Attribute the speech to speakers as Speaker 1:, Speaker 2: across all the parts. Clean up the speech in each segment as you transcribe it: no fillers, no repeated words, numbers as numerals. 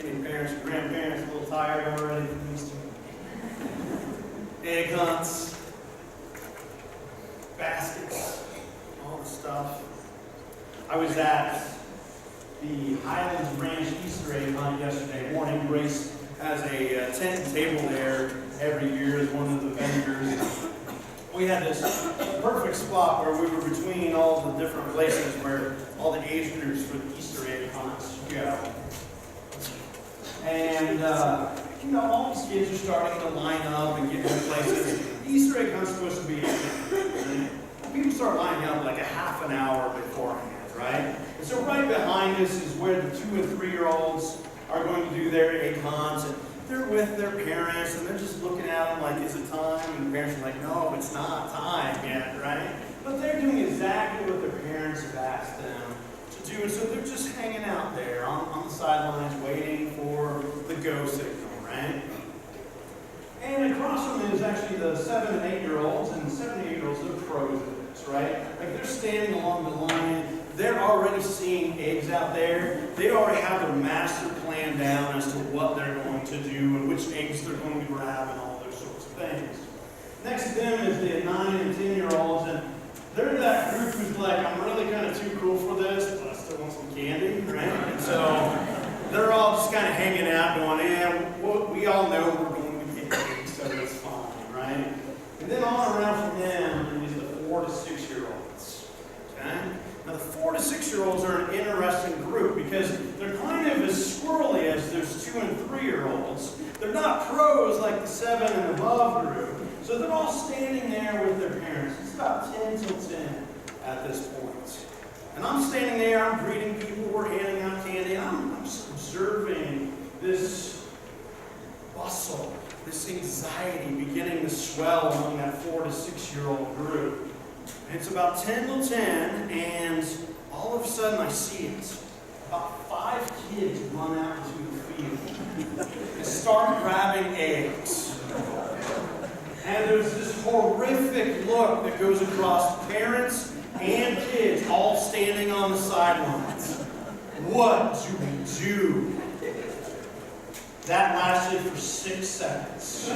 Speaker 1: Any parents or grandparents a little tired already from Easter? Egg hunts, baskets, all the stuff. I was at the Highlands Ranch Easter egg hunt yesterday morning. Grace has a tent and table there every year as one of the vendors. We had this perfect spot where we were between all the different places where all the age groups for the Easter egg hunts go. And, all these kids are starting to line up and get in places. The Easter egg hunt's supposed to be, people start lining up like a half an hour beforehand, right? And so right behind us is where the 2- and 3-year-olds are going to do their egg hunts. And they're with their parents, and they're just looking at them like, is it time? And the parents are like, no, it's not time yet, right? But they're doing exactly what their parents have asked them to do. And so they're just hanging out there on the sidelines waiting for the go signal, right? And across from them is actually the 7- and 8-year-olds, and the 7- and 8-year-olds, they're pros at this, right? Like they're standing along the line, they're already seeing eggs out there, they already have their master plan down as to what they're going to do and which eggs they're going to grab and all those sorts of things. Next to them is the 9- and 10-year-olds, and they're that group who's like, I'm really kind of too cool for this, but I still want some candy, right? And so they're all just kind of hanging out going, we all know we're going to get eggs, so it's fine, right? And then all around from them is the 4- to 6-year-olds, okay? Now the 4- to 6-year-olds are an interesting group because they're kind of as squirrely as those 2- and 3-year-olds. They're not pros like the 7 and above group. So they're all standing there with their parents. It's about 10 till 10 at this point. And I'm standing there, I'm greeting people, we're handing out candy, and I'm just observing this bustle, this anxiety beginning to swell among that 4- to 6-year-old group. And it's about 10 till 10, and all of a sudden I see it. About 5 kids run out into the field and start grabbing eggs. And there's this horrific look that goes across parents and kids all standing on the sidelines. What do we do? That lasted for 6 seconds.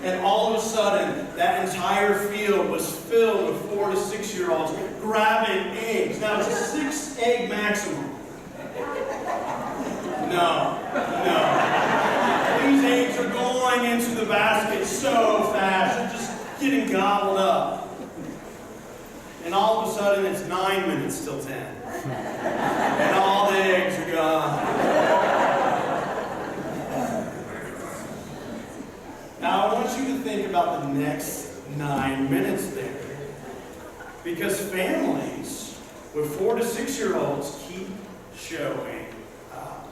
Speaker 1: And all of a sudden, that entire field was filled with 4- to 6-year-olds grabbing eggs. Now, it's a 6-egg maximum. No. These eggs are going into the basket so fast. They're just getting gobbled up. And all of a sudden, it's 9 minutes till 10. And all the eggs are gone. Now, I want you to think about the next 9 minutes there. Because families with 4- to 6-year-olds keep showing up.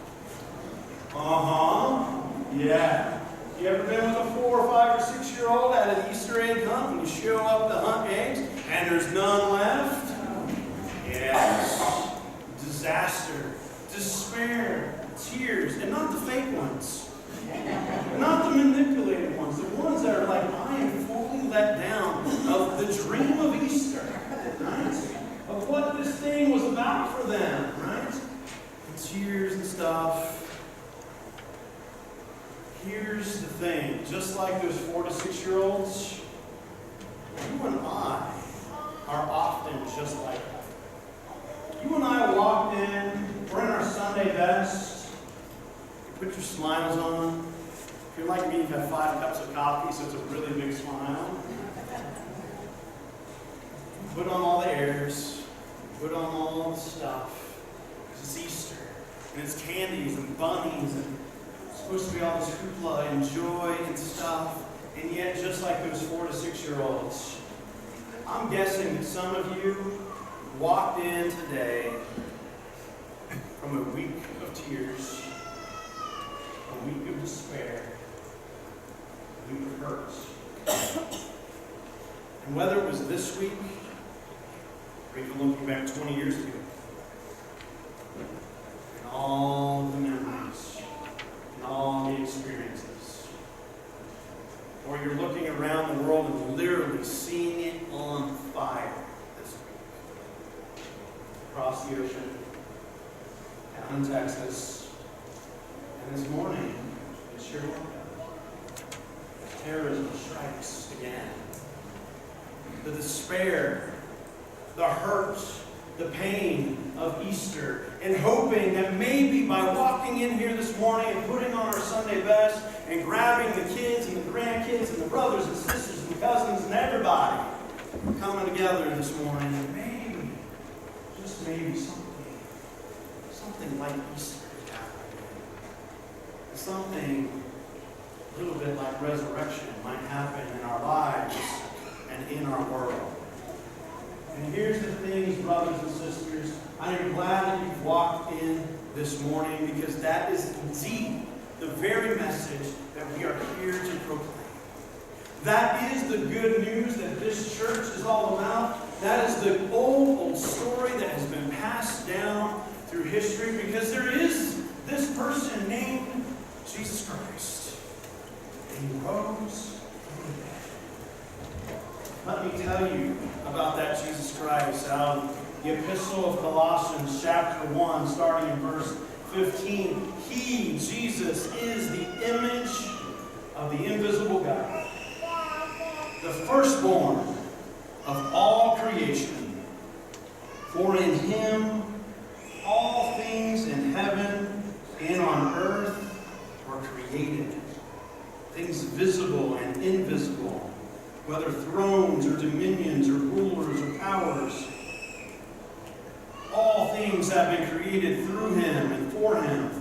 Speaker 1: Yeah. You ever been with a 4-, 5-, or 6-year-old at an Easter egg hunt and you show up to hunt eggs and there's none left? Yes. Disaster, despair, tears, and not the fake ones. Not the manipulated ones, the ones that are like, I am fully let down of the dream of Easter, right? Of what this thing was about for them, right? And tears and stuff. Here's the thing, just like those 4- to 6-year-olds, you and I are often just like that. You and I walked in, we're in our Sunday best, you put your smiles on. If you're like me, you've had 5 cups of coffee, so it's a really big smile. Put on all the airs, put on all the stuff, because it's Easter, and it's candies and bunnies, and it's supposed to be all this hoopla and joy and stuff, and yet just like those 4- to 6-year-olds, I'm guessing that some of you walked in today from a week of tears, a week of despair, a week of hurt. And whether it was this week, or even looking back 20 years ago, and all the memories, and all the experiences, or you're looking around the world and literally seeing it on fire this week. Across the ocean, down in Texas, And this morning, it sure will. Terrorism strikes again. The despair, the hurt, the pain of Easter, and hoping that maybe by walking in here this morning and putting on our Sunday best and grabbing the kids and the grandkids and the brothers and sisters and cousins and everybody coming together this morning, and maybe, just maybe something like Easter could happen. Something a little bit like resurrection might happen in our lives and in our world. And here's the thing, brothers and sisters, I am glad that you've walked in this morning, because that is indeed the very message that we are here to proclaim. That is the good news that this church is all about. That is the old story that has been passed down through history, because there is this person named Jesus Christ. And he rose from the dead. Let me tell you about that Jesus Christ out of the Epistle of Colossians, chapter 1, starting in verse 15. He, Jesus, is the image of the invisible God, the firstborn of all creation. For in him all things in heaven and on earth were created, things visible and invisible, whether thrones or dominions or rulers or powers. All things have been created through him and for him.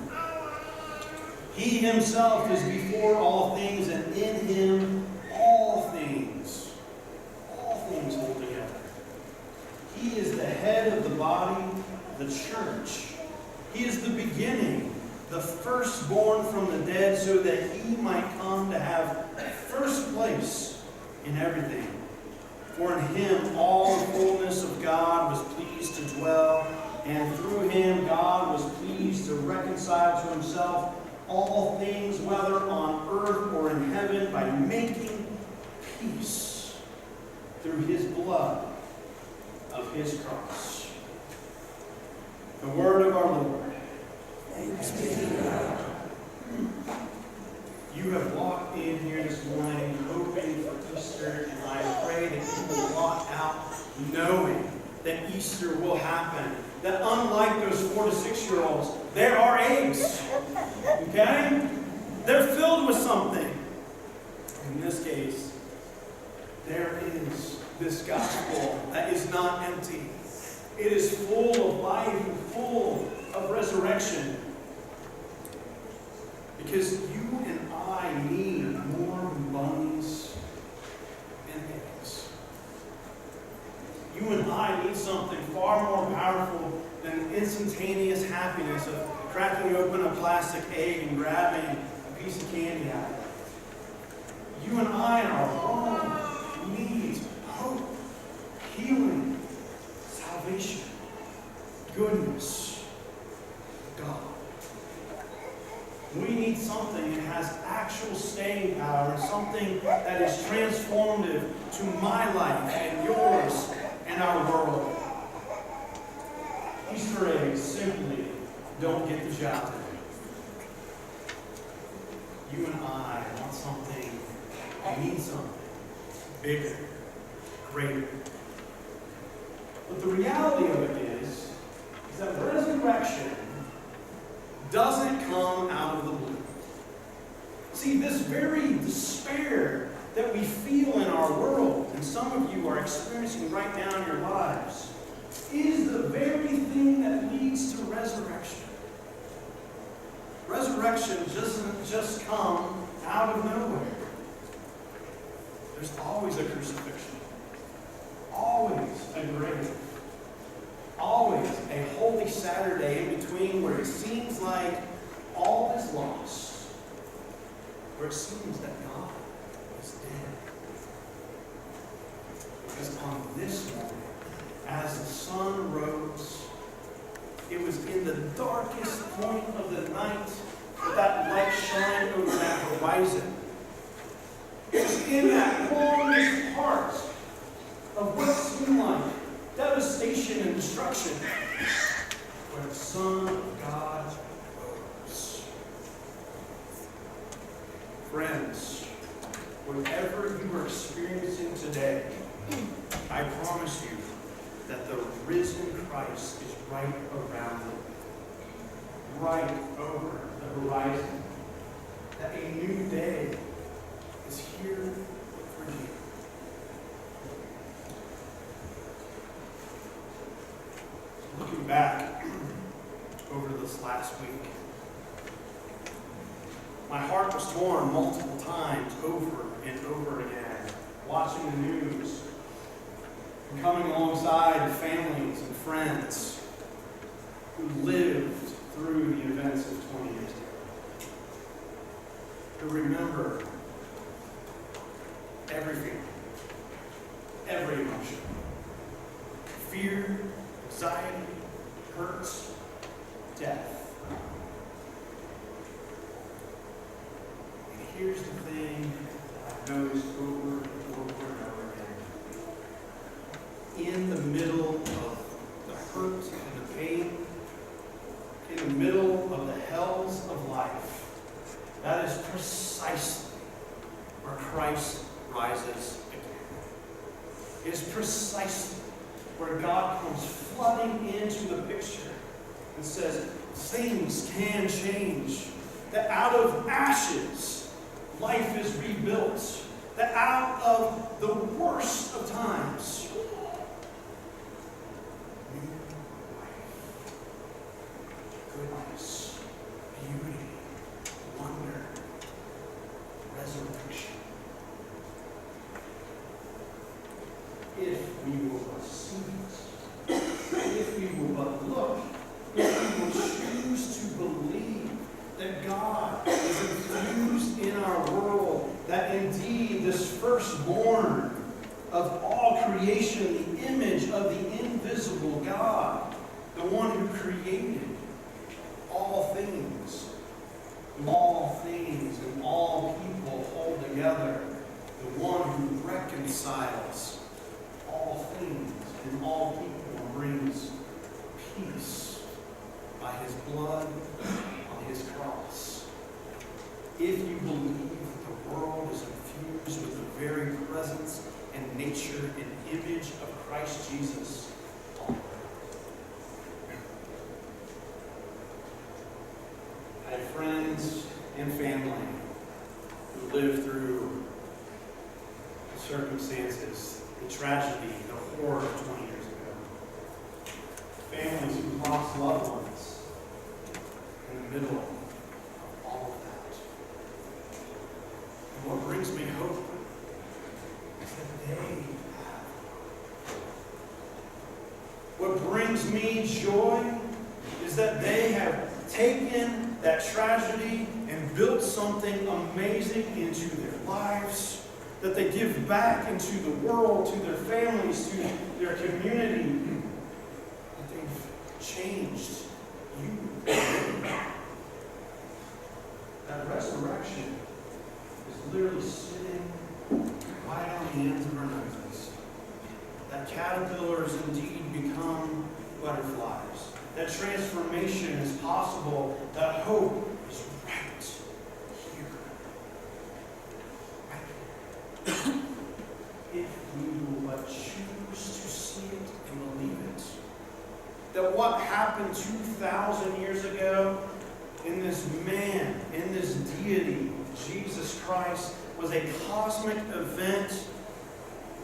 Speaker 1: He himself is before all things, and in him all things hold together. He is the head of the body, the church. He is the beginning, the firstborn from the dead, so that he might come to have first place in everything. For in him all the fullness of God was pleased to dwell, and through him God was pleased to reconcile to himself all things, whether on earth or in heaven, by making peace through his blood of his cross. The word of our Lord. Thanks be to God. You have walked in here this morning hoping for Easter, and I pray that you will walk out knowing that Easter will happen. That unlike those 4 to 6-year-olds, there are eggs. Okay? They're filled with something. In this case, there is this gospel that is not empty. It is full of life and full of resurrection. Because you and I need more than buns and eggs. You and I need something far more powerful than the instantaneous happiness of cracking open a plastic egg and grabbing a piece of candy out of it. You and I in our world need hope, healing, salvation, goodness, God. We need something that has actual staying power, something that is transformative to my life and yours and our world. Easter eggs simply don't get the job done. You and I want something, we need something bigger, greater. But the reality of it is that resurrection doesn't come out of the blue. See, this very despair that we feel in our world, and some of you are experiencing right now in your lives, is the very thing that leads to resurrection. Resurrection doesn't just come out of nowhere. There's always a crucifixion, always a grave, always a Holy Saturday in between where it seems like all is lost, where it seems that God is dead. Because on this morning, as the sun rose, it was in the darkest point of the night that that light shined over that horizon. It was in that longest part of what seemed like devastation and destruction where the Son of God rose. right around it, right over the horizon. That a new day is here for you. Looking back over this last week, my heart was torn multiple times over and over again, watching the news, and coming alongside families and friends who lived through the events of 20 years ago, who remember every feeling, every emotion, fear, anxiety, hurts, death. And here's the thing I've noticed over and over and over again. In the middle of the hurt and the pain, in the middle of the hells of life, that is precisely where Christ rises again. It is precisely where God comes flooding into the picture and says, things can change. That out of ashes, life is rebuilt. That out of the worst of times, new life, goodness, beauty, wonder, resurrection. If we will but see it, if we will but look, if we will choose to believe that God is infused in our world, that indeed this firstborn of all creation, the image of the invisible God, the one who created all things and all people hold together, the one who reconciles all things and all people and brings peace by his blood on his cross. If you believe that the world is infused with the very presence and nature and image of Christ Jesus, I have friends and family who lived through the circumstances, the tragedy, the horror of 20 years ago. Families who lost loved ones in the middle of all of that. And what brings me hope is that they have hope. What brings me joy is that they have taken that tragedy and built something amazing into their lives, that they give back into the world, to their families, to their community, that they've changed you. That resurrection is literally sitting right on the ends of our noses. That caterpillars indeed become butterflies. That transformation is possible. That hope is right here. Right here. If we will but choose to see it and believe it. That what happened 2,000 years ago in this man, in this deity, Jesus Christ, was a cosmic event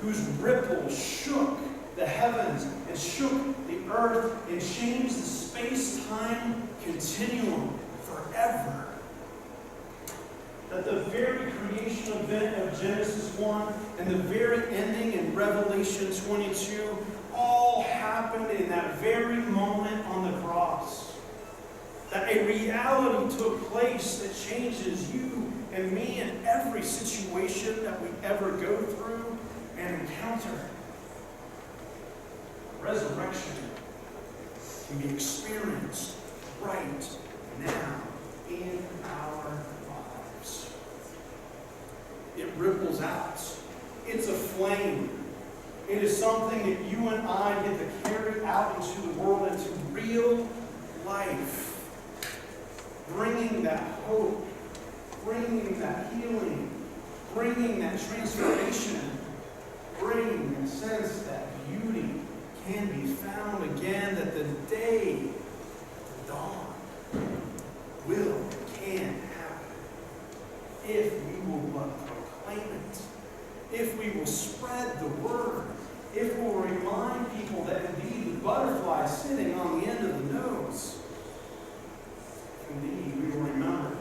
Speaker 1: whose ripples shook the heavens and shook the earth and changed the space-time continuum forever. That the very creation event of Genesis 1 and the very ending in Revelation 22 all happened in that very moment on the cross. That a reality took place that changes you and me in every situation that we ever go through and encounter. Resurrection can be experienced right now in our lives. It ripples out. It's a flame. It is something that you and I get to carry out into the world, into real life. Bringing that hope, bringing that healing, bringing that transformation, bringing, in a sense, that beauty can be found again, that the day, the dawn, will and can happen if we will but proclaim it, if we will spread the word, if we will remind people that indeed the butterfly is sitting on the end of the nose. Indeed, we will remember,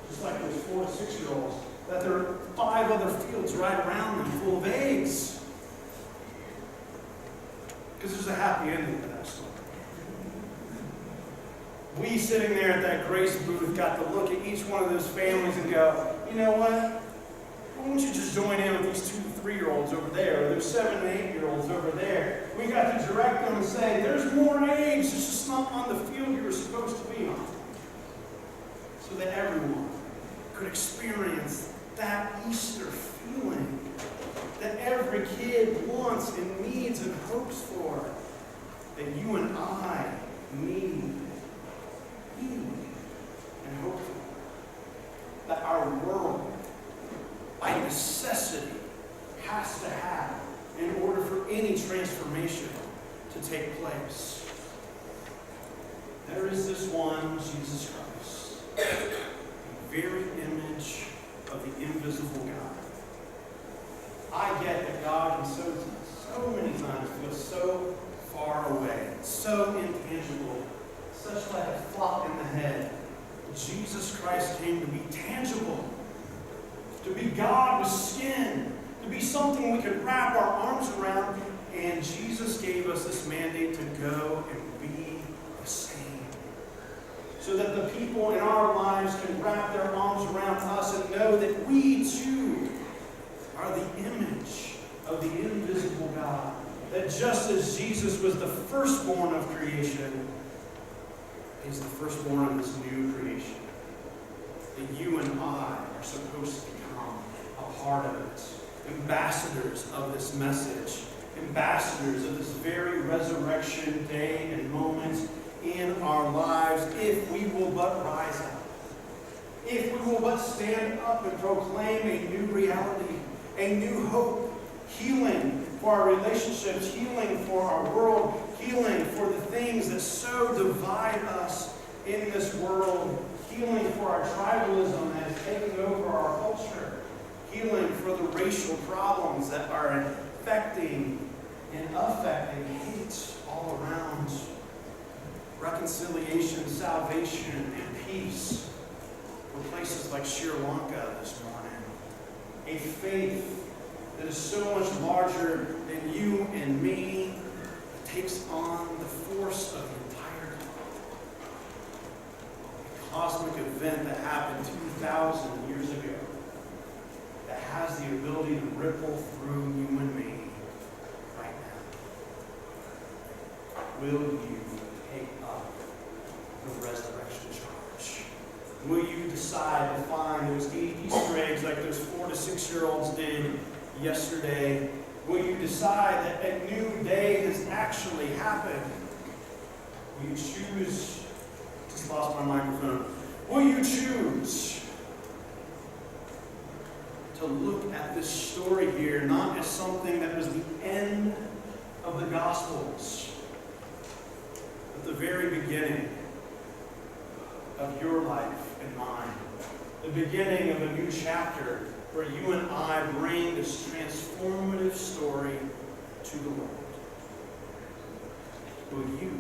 Speaker 1: just like those 4 to 6-year-olds, that there are 5 other fields right around them full of eggs. Because there's a happy ending to that story. We sitting there at that grace booth got to look at each one of those families and go, you know what? Why don't you just join in with these 2 to 3-year-olds over there, or those 7 and 8-year-olds over there? We got to direct them and say, there's more eggs, it's just not on the field you were supposed to be on. So that everyone could experience that Easter feeling that every kid wants and needs and hopes for, that you and I need and hope for, that our world, by necessity, has to have in order for any transformation to take place. There is this one, Jesus Christ, the very image of the invisible God. I get that God can so many times feel so far away, so intangible, such like a flock in the head. Jesus Christ came to be tangible, to be God with skin, to be something we could wrap our arms around. And Jesus gave us this mandate to go and be the same, so that the people in our lives can wrap their arms around us and know that we too are the image of the invisible God. That just as Jesus was the firstborn of creation, He's the firstborn of this new creation. That you and I are supposed to become a part of it. Ambassadors of this message. Ambassadors of this very resurrection day and moment in our lives, if we will but rise up. If we will but stand up and proclaim a new reality, a new hope, healing for our relationships, healing for our world, healing for the things that so divide us in this world, healing for our tribalism that is taking over our culture, healing for the racial problems that are infecting and affecting hate all around, reconciliation, salvation, and peace for places like Sri Lanka this morning. A faith that is so much larger than you and me, that takes on the force of the entire cosmic event that happened 2,000 years ago, that has the ability to ripple through you and me right now. Will you take up the resurrection charge? Will you decide to find those Easter eggs like those 4 to 6-year-olds did yesterday? Will you decide that a new day has actually happened? Will you choose, just lost my microphone, will you choose to look at this story here not as something that was the end of the Gospels, but the very beginning of your life and mine, the beginning of a new chapter where you and I bring this transformative story to the world? Will you